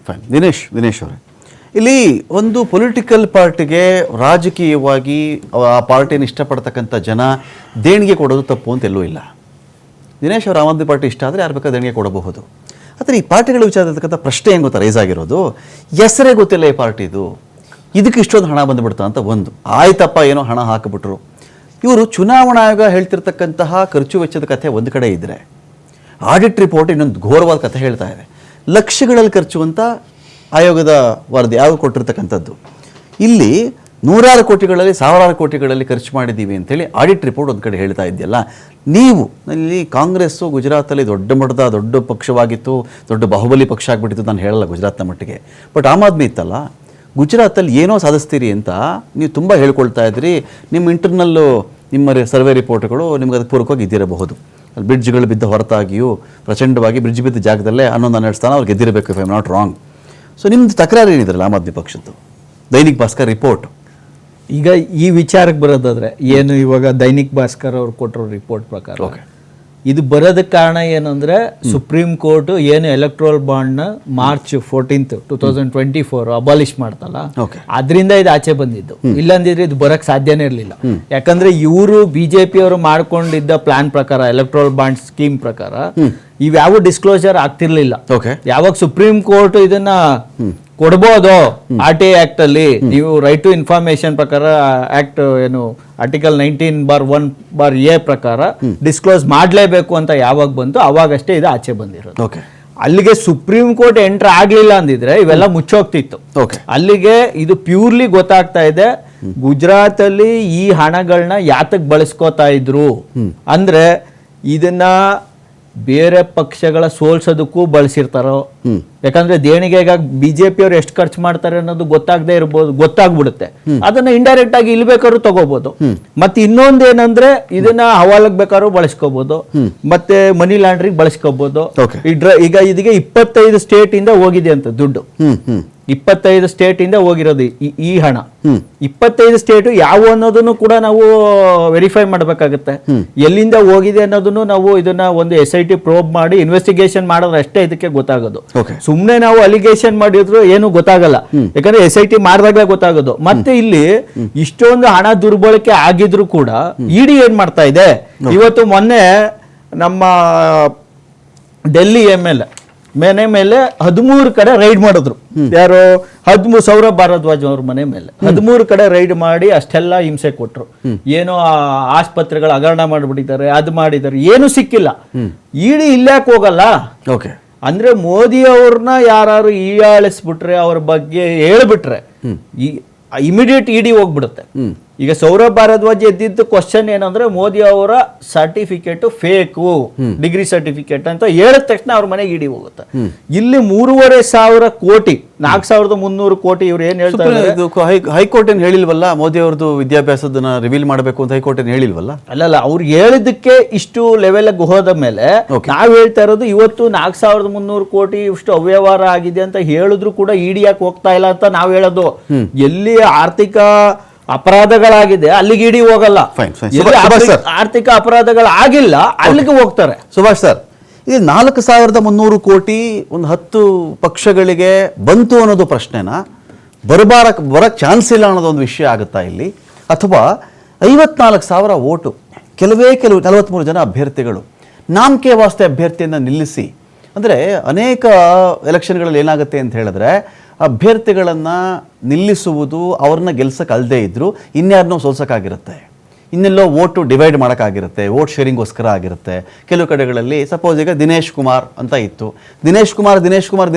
Fine. Dinesh ಅವರೇ, ಇಲ್ಲಿ ಒಂದು ಪೊಲಿಟಿಕಲ್ ಪಾರ್ಟಿಗೆ ರಾಜಕೀಯವಾಗಿ ಆ ಪಾರ್ಟಿಯನ್ನು ಇಷ್ಟಪಡ್ತಕ್ಕಂಥ ಜನ ದೇಣಿಗೆ ಕೊಡೋದು ತಪ್ಪು ಅಂತ ಎಲ್ಲೂ ಇಲ್ಲ. ದಿನೇಶ್ ಅವರು ಆಮ್ ಆದ್ಮಿ ಪಾರ್ಟಿ ಇಷ್ಟ ಆದರೆ ಯಾರು ಬೇಕಾದ್ರೆ ದೇಣಿಗೆ ಕೊಡಬಹುದು. ಆದರೆ ಈ ಪಾರ್ಟಿಗಳ ವಿಚಾರದಕ್ಕಂಥ ಪ್ರಶ್ನೆ ಹೆಂಗೆ ಗೊತ್ತಾ ರೈಸ್ ಆಗಿರೋದು, ಹೆಸರೇ ಗೊತ್ತಿಲ್ಲ ಈ ಪಾರ್ಟಿದು, ಇದಕ್ಕೆ ಇಷ್ಟೊಂದು ಹಣ ಬಂದುಬಿಡ್ತಾ ಅಂತ ಒಂದು. ಆಯ್ತಪ್ಪ ಏನೋ ಹಣ ಹಾಕಿಬಿಟ್ರು. ಇವರು ಚುನಾವಣಾ ಆಯೋಗ ಹೇಳ್ತಿರ್ತಕ್ಕಂತಹ ಖರ್ಚು ವೆಚ್ಚದ ಕಥೆ ಒಂದು ಕಡೆ ಇದ್ದರೆ, ಆಡಿಟ್ ರಿಪೋರ್ಟ್ ಇನ್ನೊಂದು ಘೋರವಾದ ಕಥೆ ಹೇಳ್ತಾ ಇದೆ. ಲಕ್ಷಗಳಲ್ಲಿ ಖರ್ಚು ಅಂತ ಆಯೋಗದ ವರದಿ ಆಯೋಗ ಕೊಟ್ಟಿರ್ತಕ್ಕಂಥದ್ದು. ಇಲ್ಲಿ ನೂರಾರು ಕೋಟಿಗಳಲ್ಲಿ ಸಾವಿರಾರು ಕೋಟಿಗಳಲ್ಲಿ ಖರ್ಚು ಮಾಡಿದ್ದೀವಿ ಅಂತೇಳಿ ಆಡಿಟ್ ರಿಪೋರ್ಟ್ ಒಂದು ಕಡೆ ಹೇಳ್ತಾ ಇದೆಯಲ್ಲ. ನೀವು ಇಲ್ಲಿ ಕಾಂಗ್ರೆಸ್ಸು ಗುಜರಾತಲ್ಲಿ ದೊಡ್ಡ ಮಟ್ಟದ ದೊಡ್ಡ ಪಕ್ಷವಾಗಿತ್ತು, ದೊಡ್ಡ ಬಾಹುಬಲಿ ಪಕ್ಷ ಆಗಿಬಿಟ್ಟಿತ್ತು, ನಾನು ಹೇಳಲ್ಲ ಗುಜರಾತ್ನ ಮಟ್ಟಿಗೆ. ಬಟ್ ಆಮ್ ಆದ್ಮಿ ಇತ್ತಲ್ಲ, ಗುಜರಾತಲ್ಲಿ ಏನೋ ಸಾಧಿಸ್ತೀರಿ ಅಂತ ನೀವು ತುಂಬ ಹೇಳ್ಕೊಳ್ತಾ ಇದ್ರಿ. ನಿಮ್ಮ ಇಂಟರ್ನಲ್ಲು ನಿಮ್ಮ ಸರ್ವೆ ರಿಪೋರ್ಟ್ಗಳು ನಿಮ್ಗೆ ಅದಕ್ಕೆ ಪೂರಕವಾಗಿ ಇದ್ದಿರಬಹುದು. ಅಲ್ಲಿ ಬ್ರಿಡ್ಜ್ಗಳು ಬಿದ್ದ ಹೊರತಾಗಿಯೂ ಪ್ರಚಂಡವಾಗಿ ಬ್ರಿಡ್ಜ್ ಬಿದ್ದ ಜಾಗದಲ್ಲೇ 11-12 ಸ್ಥಾನ ಅವ್ರು ಗೆದ್ದಿರಬೇಕು, if I am not wrong. So ನಿಮ್ಮದು ತಕರಾರು ಏನಿದ್ರಲ್ಲ ಆಮ್ ಆದ್ಮಿ ಪಕ್ಷದ್ದು? ದೈನಿಕ್ ಭಾಸ್ಕರ್ ರಿಪೋರ್ಟ್. ಈಗ ಈ ವಿಚಾರಕ್ಕೆ ಬರೋದಾದ್ರೆ ಏನು, ಇವಾಗ ದೈನಿಕ್ ಭಾಸ್ಕರ್ ಅವ್ರು ಕೊಟ್ಟಿರೋ ರಿಪೋರ್ಟ್ ಪ್ರಕಾರ ಇದು ಬರೋದಕ್ಕೆ ಕಾರಣ ಏನಂದ್ರೆ, ಸುಪ್ರೀಂ ಕೋರ್ಟ್ ಏನು ಎಲೆಕ್ಟ್ರಲ್ ಬಾಂಡ್ನ ಮಾರ್ಚ್ 14, 2024 ಅಬಾಲಿಷ್ ಮಾಡ್ತಲ್ಲ, ಅದರಿಂದ ಇದು ಆಚೆ ಬಂದಿದ್ದು. ಇಲ್ಲಂದಿದ್ರೆ ಇದು ಬರಕ್ ಸಾಧ್ಯನೇ ಇರಲಿಲ್ಲ. ಯಾಕಂದ್ರೆ ಇವರು ಬಿಜೆಪಿ ಅವರು ಮಾಡ್ಕೊಂಡಿದ್ದ ಪ್ಲಾನ್ ಪ್ರಕಾರ, ಎಲೆಕ್ಟ್ರಲ್ ಬಾಂಡ್ ಸ್ಕೀಮ್ ಪ್ರಕಾರ ಇವ್ಯಾವ ಡಿಸ್ಕ್ಲೋಜರ್ ಆಗ್ತಿರ್ಲಿಲ್ಲ. ಯಾವಾಗ ಸುಪ್ರೀಂ ಕೋರ್ಟ್ ಇದನ್ನ ಕೊಡ್ಬೋದು RTI ಆಕ್ಟ್ ಅಲ್ಲಿ, ನೀವು ರೈಟ್ ಟು ಇನ್ಫಾರ್ಮೇಶನ್ ಪ್ರಕಾರ ಆಕ್ಟ್ ಏನು ಆರ್ಟಿಕಲ್ 19(1)(a) ಪ್ರಕಾರ ಡಿಸ್ಕ್ಲೋಸ್ ಮಾಡಲೇಬೇಕು ಅಂತ ಯಾವಾಗ ಬಂತು ಅವಾಗಷ್ಟೇ ಇದು ಆಚೆ ಬಂದಿರೋದು. ಅಲ್ಲಿಗೆ ಸುಪ್ರೀಂ ಕೋರ್ಟ್ ಎಂಟರ್ ಆಗ್ಲಿಲ್ಲ ಅಂದಿದ್ರೆ ಇವೆಲ್ಲ ಮುಚ್ಚೋಗ್ತಿತ್ತು. ಅಲ್ಲಿಗೆ ಇದು ಪ್ಯೂರ್ಲಿ ಗೊತ್ತಾಗ್ತಾ ಇದೆ ಗುಜರಾತ್ ಅಲ್ಲಿ ಈ ಹಣಗಳನ್ನ ಯಾತಕ್ ಬಳಸ್ಕೋತಾ ಇದ್ರು ಅಂದ್ರೆ, ಇದನ್ನ ಬೇರೆ ಪಕ್ಷಗಳ ಸೋಲ್ಸೋದಕ್ಕೂ ಬಳಸಿರ್ತಾರೋ. ಯಾಕಂದ್ರೆ ದೇಣಿಗೆಗ ಬಿಜೆಪಿ ಅವ್ರು ಎಷ್ಟು ಖರ್ಚು ಮಾಡ್ತಾರೆ ಅನ್ನೋದು ಗೊತ್ತಾಗದೆ ಇರ್ಬೋದು, ಗೊತ್ತಾಗ್ಬಿಡುತ್ತೆ. ಅದನ್ನ ಇಂಡೈರೆಕ್ಟ್ ಆಗಿ ಇಲ್ಲಿ ಬೇಕಾದ್ರೂ ತಗೋಬಹುದು. ಮತ್ತೆ ಇನ್ನೊಂದೇನಂದ್ರೆ, ಇದನ್ನ ಹವಾಲಕ್ ಬೇಕಾದ್ರೂ ಬಳಸ್ಕೋಬಹುದು, ಮತ್ತೆ ಮನಿ ಲಾಂಡ್ರಿಂಗ್ ಬಳಸ್ಕೋಬಹುದು. ಈಗ ಇದಕ್ಕೆ 25 ಸ್ಟೇಟ್ ಇಂದ ಹೋಗಿದೆ ಅಂತ ದುಡ್ಡು. 25 ಸ್ಟೇಟ್ ಇಂದ ಹೋಗಿರೋದು ಈ ಹಣ. 25 ಸ್ಟೇಟ್ ಯಾವ ಅನ್ನೋದನ್ನು ಕೂಡ ನಾವು ವೆರಿಫೈ ಮಾಡಬೇಕಾಗುತ್ತೆ. ಎಲ್ಲಿಂದ ಹೋಗಿದೆ ಅನ್ನೋದನ್ನು ನಾವು ಇದನ್ನ ಒಂದು SIT ಪ್ರೋಬ್ ಮಾಡಿ ಇನ್ವೆಸ್ಟಿಗೇಷನ್ ಮಾಡಿದ್ರೆ ಅಷ್ಟೇ ಇದಕ್ಕೆ ಗೊತ್ತಾಗೋದು. ಸುಮ್ನೆ ನಾವು ಅಲಿಗೇಷನ್ ಮಾಡಿದ್ರು ಏನು ಗೊತ್ತಾಗಲ್ಲ, ಯಾಕಂದ್ರೆ SIT ಮಾಡಿದಾಗಲೇ ಗೊತ್ತಾಗೋದು. ಮತ್ತೆ ಇಲ್ಲಿ ಇಷ್ಟೊಂದು ಹಣ ದುರ್ಬಳಕೆ ಆಗಿದ್ರು ಕೂಡ ED ಏನ್ ಮಾಡ್ತಾ ಇದೆ, ಇವತ್ತು ಮೊನ್ನೆ ನಮ್ಮ ಡೆಲ್ಲಿ MLA ಮನೆ ಮೇಲೆ 13 ಕಡೆ ರೈಡ್ ಮಾಡಿದ್ರು. ಯಾರು? ಸೌರಭ್ ಭಾರದ್ವಾಜ್ ಅವ್ರ ಮನೆ ಮೇಲೆ 13 ಕಡೆ ರೈಡ್ ಮಾಡಿ ಅಷ್ಟೆಲ್ಲ ಹಿಂಸೆ ಕೊಟ್ರು. ಏನೋ ಆಸ್ಪತ್ರೆಗಳ ಹಗರಣ ಮಾಡಿಬಿಟ್ಟಿದ್ದಾರೆ, ಅದು ಮಾಡಿದ್ದಾರೆ, ಏನು ಸಿಕ್ಕಿಲ್ಲ. ಇಡಿ ಇಲ್ಲಾಕ್ ಹೋಗಲ್ಲ. ಅಂದ್ರೆ ಮೋದಿ ಅವ್ರನ್ನ ಯಾರು ಹೀಯಾಳಿಸ್ಬಿಟ್ರೆ, ಅವ್ರ ಬಗ್ಗೆ ಹೇಳ್ಬಿಟ್ರೆ ಇಮಿಡಿಯೇಟ್ ಇಡಿ ಹೋಗ್ಬಿಡುತ್ತೆ. ಈಗ ಸೌರಭ್ ಭಾರದ್ವಾಜ್ ಎದ್ದಿದ್ದು ಕ್ವಶನ್ ಏನಂದ್ರೆ, ಮೋದಿ ಅವರ ಸರ್ಟಿಫಿಕೇಟ್ ಫೇಕು, ಡಿಗ್ರಿ ಸರ್ಟಿಫಿಕೇಟ್ ಅಂತ ಹೇಳಿದ ತಕ್ಷಣ ಅವ್ರ ಮನೆಗೆ ಇಡಿ ಹೋಗುತ್ತೆ. ಇಲ್ಲಿ 3,500 ಕೋಟಿ, 4,300 ಕೋಟಿ ಇವ್ರು ಏನ್ ಹೇಳ್ತಾರೆ, ಹೈಕೋರ್ಟ್ ಏನ್ ಹೇಳಿಲ್ವಲ್ಲ, ಮೋದಿ ಅವ್ರದ್ದು ವಿದ್ಯಾಭ್ಯಾಸದನ್ನ ರಿವೀಲ್ ಮಾಡಬೇಕು ಅಂತ ಹೈಕೋರ್ಟ್ ಏನ್ ಹೇಳಿಲ್ವಲ್ಲ. ಅಲ್ಲಲ್ಲ, ಅವ್ರು ಹೇಳಿದ್ದಕ್ಕೆ ಇಷ್ಟು ಲೆವೆಲ್ ಹೋದ ಮೇಲೆ ನಾವ್ ಹೇಳ್ತಾ ಇರೋದು, ಇವತ್ತು 4,300 ಕೋಟಿ ಇಷ್ಟು ಅವ್ಯವಹಾರ ಆಗಿದೆ ಅಂತ ಹೇಳಿದ್ರು ಕೂಡ ಇಡಿ ಯಾಕೆ ಹೋಗ್ತಾ ಇಲ್ಲ ಅಂತ ನಾವ್ ಹೇಳೋದು. ಎಲ್ಲಿ ಆರ್ಥಿಕ ಅಪರಾಧಗಳಾಗಿದೆ ಅಲ್ಲಿಗೆ ಇಡಿ ಹೋಗಲ್ಲ, ಆರ್ಥಿಕ ಅಪರಾಧಗಳಾಗಿಲ್ಲ ಅಲ್ಲಿಗೆ ಹೋಗ್ತಾರೆ. ಸುಭಾಷ್ ಸರ್, ಇದು 4,300 ಕೋಟಿ ಒಂದು 10 ಪಕ್ಷಗಳಿಗೆ ಬಂತು ಅನ್ನೋದು ಪ್ರಶ್ನೆನಾ, ಬರಕ್ ಚಾನ್ಸ್ ಇಲ್ಲ ಅನ್ನೋದು ಒಂದು ವಿಷಯ ಆಗುತ್ತಾ ಇಲ್ಲಿ? ಅಥವಾ 54,000 ಓಟು, ಕೆಲವು 43 ಜನ ಅಭ್ಯರ್ಥಿಗಳು ನಾಮಕೆ ವಾಸ್ತೆ ಅಭ್ಯರ್ಥಿಯನ್ನು ನಿಲ್ಲಿಸಿ, ಅಂದರೆ ಅನೇಕ ಎಲೆಕ್ಷನ್ಗಳಲ್ಲಿ ಏನಾಗುತ್ತೆ ಅಂತ ಹೇಳಿದ್ರೆ, ಅಭ್ಯರ್ಥಿಗಳನ್ನು ನಿಲ್ಲಿಸುವುದು ಅವ್ರನ್ನ ಗೆಲ್ಸಕ್ಕೆ ಅಲ್ಲದೆ ಇದ್ದರೂ ಇನ್ಯಾರನ್ನೋ ಸೋಲ್ಸೋಕ್ಕಾಗಿರುತ್ತೆ, ಇನ್ನೆಲ್ಲೋ ಓಟು ಡಿವೈಡ್ ಮಾಡೋಕ್ಕಾಗಿರುತ್ತೆ, ಓಟ್ ಶೇರಿಂಗೋಸ್ಕರ ಆಗಿರುತ್ತೆ. ಕೆಲವು ಕಡೆಗಳಲ್ಲಿ ಸಪೋಸ್ ಈಗ ದಿನೇಶ್ ಕುಮಾರ್ ಅಂತ ಇತ್ತು, ದಿನೇಶ್ ಕುಮಾರ್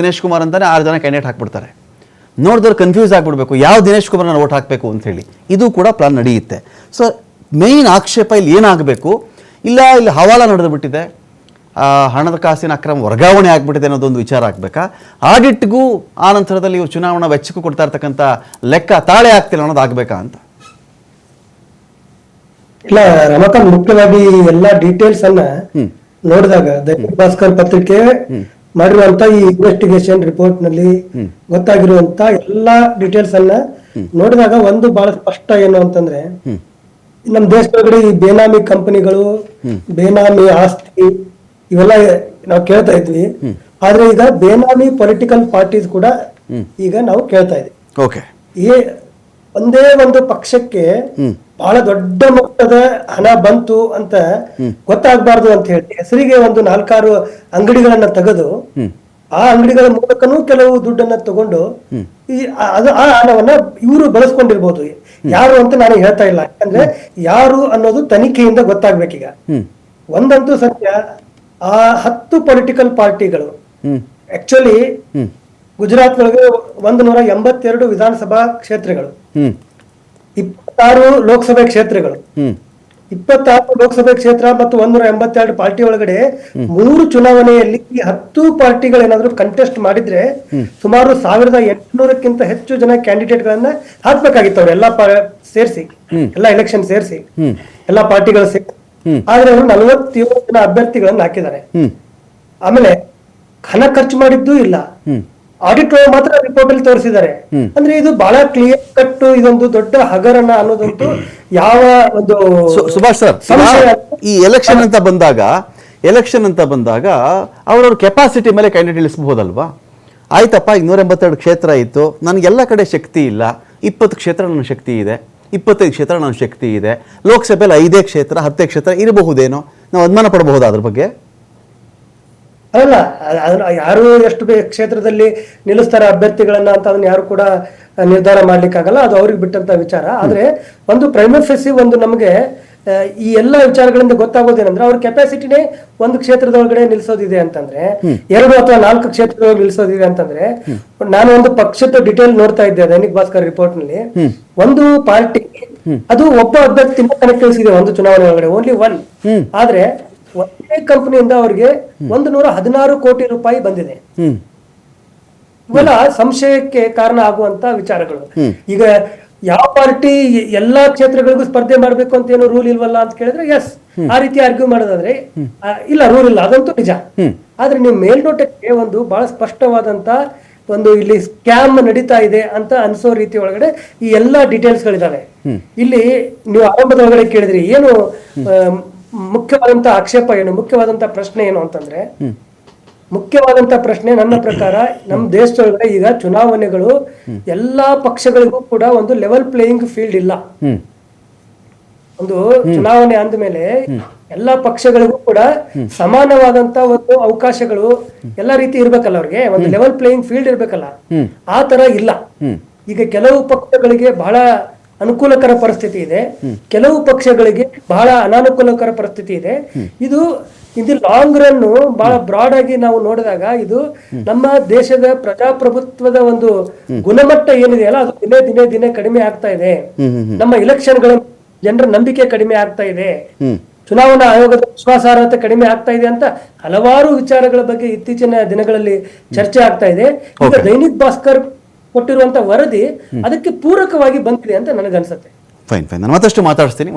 ಅಂತಾನೆ 6 ಜನ ಕ್ಯಾಂಡಿಡೇಟ್ ಹಾಕ್ಬಿಡ್ತಾರೆ. ನೋಡಿದ್ರೆ ಕನ್ಫ್ಯೂಸ್ ಆಗಿಬಿಡ್ಬೇಕು, ಯಾವ ದಿನೇಶ್ ಕುಮಾರ್ನ ಓಟ್ ಹಾಕಬೇಕು ಅಂಥೇಳಿ. ಇದು ಕೂಡ ಪ್ಲಾನ್ ನಡೆಯುತ್ತೆ. ಸೊ ಮೇಯ್ನ್ ಆಕ್ಷೇಪ ಇಲ್ಲಿ ಏನಾಗಬೇಕು, ಇಲ್ಲಿ ಹವಾಲ ನಡೆದು ಬಿಟ್ಟಿದೆ, ಹಣದ ಕಾಸಿನ ಅಕ್ರಮ ವರ್ಗಾವಣೆ ಆಗ್ಬಿಟ್ಟಿದೆ ಅನ್ನೋದೊಂದು ವಿಚಾರ ಆಗಬೇಕಾ, ಆಡಿಟ್ಗೂ ಆ ನಂತರದಲ್ಲಿ ಇವರು ಚುನಾವಣಾ ವೆಚ್ಚಕ್ಕೂ ಕೊಡ್ತಾ ಇರ್ತಕ್ಕಂಥ ಲೆಕ್ಕ ತಾಳೆ ಆಗ್ತಿಲ್ಲ ಅನ್ನೋದು ಆಗ್ಬೇಕಾ ಅಂತ? ಇಲ್ಲ ರಮಕಾಂತ್, ಮುಖ್ಯವಾಗಿ ಎಲ್ಲಾ ಡೀಟೇಲ್ಸ್ ಅನ್ನ ನೋಡಿದಾಗ ದೈನಿಕ್ ಭಾಸ್ಕರ್ ಪತ್ರಿಕೆ ಮಾಡಿರುವಂತ ಈ ಇನ್ವೆಸ್ಟಿಗೇಷನ್ ರಿಪೋರ್ಟ್ ನಲ್ಲಿ ಗೊತ್ತಾಗಿರುವಂತ ಎಲ್ಲಾ ಡೀಟೇಲ್ಸ್ ಅನ್ನ ನೋಡಿದಾಗ ಒಂದು ಬಹಳ ಸ್ಪಷ್ಟ ಏನು ಅಂತಂದ್ರೆ, ನಮ್ಮ ದೇಶದೊಳಗಡೆ ಈ ಬೇನಾಮಿ ಕಂಪನಿಗಳು, ಬೇನಾಮಿ ಆಸ್ತಿ ಇವೆಲ್ಲ ನಾವು ಕೇಳ್ತಾ ಇದ್ವಿ. ಆದ್ರೆ ಈಗ ಬೇನಾಮಿ ಪೊಲಿಟಿಕಲ್ ಪಾರ್ಟೀಸ್ ಕೂಡ ಈಗ ನಾವು ಕೇಳ್ತಾ ಇದ್ದೀವಿ. ಓಕೆ. ಈ ಒಂದೇ ಒಂದು ಪಕ್ಷಕ್ಕೆ ಬಹಳ ದೊಡ್ಡ ಮೊತ್ತದ ಹಣ ಬಂತು ಅಂತ ಗೊತ್ತಾಗಬಾರ್ದು ಅಂತ ಹೇಳಿ ಹೆಸರಿಗೆ ಒಂದು 4-6 ಅಂಗಡಿಗಳನ್ನ ತೆಗೆದು ಆ ಅಂಗಡಿಗಳ ಮೂಲಕನೂ ಕೆಲವು ದುಡ್ಡನ್ನ ತಗೊಂಡು ಆ ಹಣವನ್ನ ಇವರು ಬಳಸ್ಕೊಂಡಿರ್ಬೋದು. ಯಾರು ಅಂತ ನಾನು ಹೇಳ್ತಾ ಇಲ್ಲ, ಯಾಕಂದ್ರೆ ಯಾರು ಅನ್ನೋದು ತನಿಖೆಯಿಂದ ಗೊತ್ತಾಗ್ಬೇಕೀಗ. ಒಂದಂತೂ ಸತ್ಯ, ಆ 10 ಪೊಲಿಟಿಕಲ್ ಪಾರ್ಟಿಗಳು ಆಕ್ಚುಲಿ ಗುಜರಾತ್ ಒಳಗೆ 182 ವಿಧಾನಸಭಾ ಕ್ಷೇತ್ರಗಳು, 26 ಲೋಕಸಭೆ ಕ್ಷೇತ್ರಗಳು, 26 ಲೋಕಸಭೆ ಕ್ಷೇತ್ರ ಮತ್ತು 182 ಪಾರ್ಟಿ ಒಳಗಡೆ 3 ಚುನಾವಣೆಯಲ್ಲಿ ಈ 10 ಪಾರ್ಟಿಗಳು ಏನಾದ್ರು ಕಂಟೆಸ್ಟ್ ಮಾಡಿದ್ರೆ ಸುಮಾರು 1800ಕ್ಕಿಂತ ಹೆಚ್ಚು ಜನ ಕ್ಯಾಂಡಿಡೇಟ್ ಗಳನ್ನ ಹಾಕ್ಬೇಕಾಗಿತ್ತು ಅವ್ರು ಎಲ್ಲಾ ಸೇರಿಸಿ, ಎಲ್ಲಾ ಎಲೆಕ್ಷನ್ ಸೇರಿಸಿ, ಎಲ್ಲಾ ಪಾರ್ಟಿಗಳು ಸೇರಿಸಿ. ಆದ್ರೆ ಅವರು 47 ಜನ ಅಭ್ಯರ್ಥಿಗಳನ್ನ ಹಾಕಿದ್ದಾರೆ. ಆಮೇಲೆ ಹಣ ಖರ್ಚು ಮಾಡಿದ್ದು ಇಲ್ಲ, ಆಡಿಟ್ ಮಾತ್ರ ರಿಪೋರ್ಟ್ ಅಲ್ಲಿ ತೋರಿಸಿದ್ದಾರೆ. ಅಂದ್ರೆ ಇದು ಬಹಳ ಕ್ಲಿಯರ್ ಕಟ್ ಇದೊಂದು ದೊಡ್ಡ ಹಗರಣ ಅನ್ನೋದಂತೂ ಯಾವ ಒಂದು ಸುಭಾಷ್ ಸರ್, ಈ ಎಲೆಕ್ಷನ್ ಅಂತ ಬಂದಾಗ ಅವ್ರವ್ರ ಕೆಪಾಸಿಟಿ ಮೇಲೆ ಕ್ಯಾಂಡಿಡೇಟ್ ಇಳಿಸಬಹುದಲ್ವಾ? ಆಯ್ತಪ್ಪ, 282 ಕ್ಷೇತ್ರ ಇತ್ತು, ನನಗೆಲ್ಲ ಕಡೆ ಶಕ್ತಿ ಇಲ್ಲ, 20 ಕ್ಷೇತ್ರ ನನ್ನ ಶಕ್ತಿ ಇದೆ, 25 ಕ್ಷೇತ್ರ ನನ್ನ ಶಕ್ತಿ ಇದೆ, ಲೋಕಸಭೆಯಲ್ಲಿ 5 ಕ್ಷೇತ್ರ 10 ಕ್ಷೇತ್ರ ಇರಬಹುದೇನೋ, ನಾವು ಅನುಮಾನ ಪಡಬಹುದಾ ಅದ್ರ ಬಗ್ಗೆ? ಅಲ್ಲ, ಯಾರು ಎಷ್ಟು ಕ್ಷೇತ್ರದಲ್ಲಿ ನಿಲ್ಲಿಸ್ತಾರೆ ಅಭ್ಯರ್ಥಿಗಳನ್ನ ಅಂತ ಅದನ್ನ ಯಾರು ಕೂಡ ನಿರ್ಧಾರ ಮಾಡ್ಲಿಕ್ಕಾಗಲ್ಲ, ಅದು ಅವ್ರಿಗೆ ಬಿಟ್ಟಂತ ವಿಚಾರ. ಆದ್ರೆ ಒಂದು ಪ್ರೈಮರಿ ಫೇಸಿ ಒಂದು ನಮಗೆ ಈ ಎಲ್ಲಾ ವಿಚಾರಗಳಿಂದ ಗೊತ್ತಾಗೋದೇನಂದ್ರೆ ಅವ್ರ ಕೆಪಾಸಿಟಿನೇ ಒಂದು ಕ್ಷೇತ್ರದೊಳಗಡೆ ನಿಲ್ಸೋದಿದೆ ಅಂತಂದ್ರೆ, 2 ಅಥವಾ 4 ಕ್ಷೇತ್ರದೊಳಗೆ ನಿಲ್ಸೋದಿದೆ ಅಂತಂದ್ರೆ, ನಾನು ಒಂದು ಪಕ್ಷದ ಡಿಟೇಲ್ ನೋಡ್ತಾ ಇದ್ದೆ ದೈನಿಕ್ ಭಾಸ್ಕರ್ ರಿಪೋರ್ಟ್ ನಲ್ಲಿ. ಒಂದು ಪಾರ್ಟಿ ಅದು ಒಬ್ಬ ಅಭ್ಯರ್ಥಿನ ಕನೆಕ್ಟ್ ಕಳಿಸಿದೆ ಒಂದು ಚುನಾವಣೆ ಒಳಗಡೆ, ಓನ್ಲಿ 1. ಆದ್ರೆ ಒಂದೇ ಕಂಪನಿಯಿಂದ ಅವ್ರಿಗೆ 116 ಕೋಟಿ ರೂಪಾಯಿ ಬಂದಿದೆ. ಇವೆಲ್ಲ ಸಂಶಯಕ್ಕೆ ಕಾರಣ ಆಗುವಂತ ವಿಚಾರಗಳು. ಈಗ ಯಾವ ಪಾರ್ಟಿ ಎಲ್ಲಾ ಕ್ಷೇತ್ರಗಳಿಗೂ ಸ್ಪರ್ಧೆ ಮಾಡ್ಬೇಕು ಅಂತ ಏನು ರೂಲ್ ಇಲ್ವಲ್ಲ ಅಂತ ಕೇಳಿದ್ರೆ ಎಸ್, ಆ ರೀತಿ ಆರ್ಗ್ಯೂ ಮಾಡೋದಾದ್ರೆ ಇಲ್ಲ, ರೂಲ್ ಇಲ್ಲ, ಅದಂತೂ ನಿಜ. ಆದ್ರೆ ನೀವು ಮೇಲ್ನೋಟಕ್ಕೆ ಒಂದು ಬಹಳ ಸ್ಪಷ್ಟವಾದಂತ ಒಂದು ಇಲ್ಲಿ ಸ್ಕ್ಯಾಮ್ ನಡೀತಾ ಇದೆ ಅಂತ ಅನ್ಸೋ ರೀತಿ ಒಳಗಡೆ ಈ ಎಲ್ಲಾ ಡೀಟೇಲ್ಸ್ ಗಳಿದಾವೆ. ಇಲ್ಲಿ ನೀವು ಆರಂಭದ ಒಳಗಡೆ ಕೇಳಿದ್ರಿ ಏನು ಮುಖ್ಯವಾದಂತ ಆಕ್ಷೇಪ ಏನು, ಮುಖ್ಯವಾದಂತ ಪ್ರಶ್ನೆ ಏನು ಅಂತಂದ್ರೆ, ಮುಖ್ಯವಾದಂತ ಪ್ರಶ್ನೆ ನನ್ನ ಪ್ರಕಾರ ನಮ್ಮ ದೇಶದೊಳಗಡೆ ಈಗ ಚುನಾವಣೆಗಳು ಎಲ್ಲಾ ಪಕ್ಷಗಳಿಗೂ ಕೂಡ ಒಂದು ಲೆವೆಲ್ ಪ್ಲೇಯಿಂಗ್ ಫೀಲ್ಡ್ ಇಲ್ಲ. ಒಂದು ಚುನಾವಣೆ ಅಂದ್ಮೇಲೆ ಎಲ್ಲಾ ಪಕ್ಷಗಳಿಗೂ ಕೂಡ ಸಮಾನವಾದಂತ ಒಂದು ಅವಕಾಶಗಳು ಎಲ್ಲಾ ರೀತಿ ಇರ್ಬೇಕಲ್ಲ, ಅವ್ರಿಗೆ ಒಂದು ಲೆವೆಲ್ ಪ್ಲೇಯಿಂಗ್ ಫೀಲ್ಡ್ ಇರ್ಬೇಕಲ್ಲ, ಆ ತರ ಇಲ್ಲ. ಈಗ ಕೆಲವು ಪಕ್ಷಗಳಿಗೆ ಬಹಳ ಅನುಕೂಲಕರ ಪರಿಸ್ಥಿತಿ ಇದೆ, ಕೆಲವು ಪಕ್ಷಗಳಿಗೆ ಬಹಳ ಅನಾನುಕೂಲಕರ ಪರಿಸ್ಥಿತಿ ಇದೆ. ಇದು ಲಾಂಗ್ ರನ್ ಬಹಳ ಬ್ರಾಡ್ ಆಗಿ ನಾವು ನೋಡಿದಾಗ ಇದು ನಮ್ಮ ದೇಶದ ಪ್ರಜಾಪ್ರಭುತ್ವದ ಒಂದು ಗುಣಮಟ್ಟ ಏನಿದೆಯಲ್ಲ ಅದು ದಿನೇ ದಿನೇ ದಿನೇ ಕಡಿಮೆ ಆಗ್ತಾ ಇದೆ. ನಮ್ಮ ಎಲೆಕ್ಷನ್ಗಳ ಜನರ ನಂಬಿಕೆ ಕಡಿಮೆ ಆಗ್ತಾ ಇದೆ, ಚುನಾವಣಾ ಆಯೋಗದ ವಿಶ್ವಾಸಾರ್ಹತೆ ಕಡಿಮೆ ಆಗ್ತಾ ಇದೆ ಅಂತ ಹಲವಾರು ವಿಚಾರಗಳ ಬಗ್ಗೆ ಇತ್ತೀಚಿನ ದಿನಗಳಲ್ಲಿ ಚರ್ಚೆ ಆಗ್ತಾ ಇದೆ. ಈಗ ದೈನಿಕ್ ಭಾಸ್ಕರ್ ಕೊಟ್ಟಿರುವಂತ ವರದಿ ಅದಕ್ಕೆ ಪೂರಕವಾಗಿ ಬಂದಿದೆ ಅಂತ ನನಗನ್ಸುತ್ತೆ. ಫೈನ್, ನಾನು ಮತ್ತಷ್ಟು ಮಾತಾಡ್ತೀನಿ.